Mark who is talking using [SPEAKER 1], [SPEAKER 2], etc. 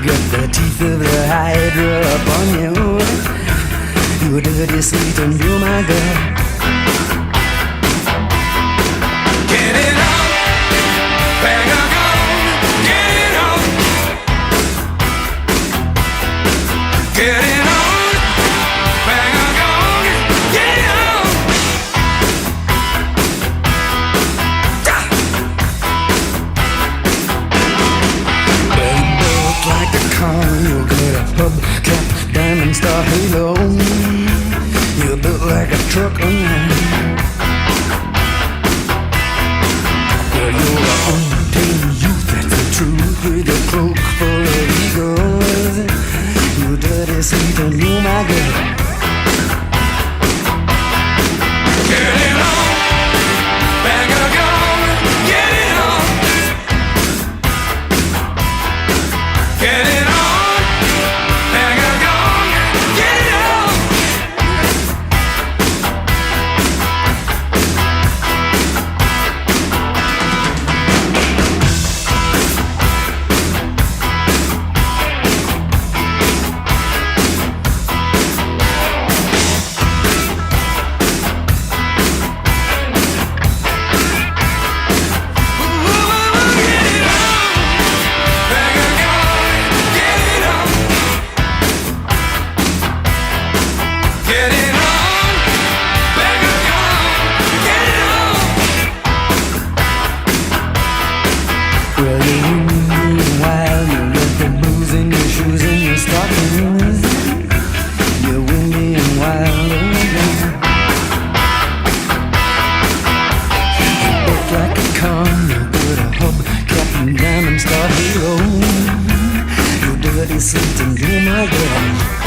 [SPEAKER 1] got the teeth of the hydra upon you. You're dirty, sweet, and you're my girl. Get it on, bang a gong. Get it on, get it on, bang a gong. Get it on. Like a car, you'll get a hubcap, diamond star halo. You're built like a truck on land. Well, you're an untamed youth, that's the truth. With a cloak full of egos. You're dirty, sweet, and you're my girl. Get it on, bang a gong. Get it on, get it on, bang a gong. Get it on. Get it on, bang a gong. Get it on. Well, you're windy and wild. You got the booze in your shoes and your stockings. You're windy and wild. You look like a con. You put a hubcap and diamond star halo. You're dirty, sweet, and you're my girl.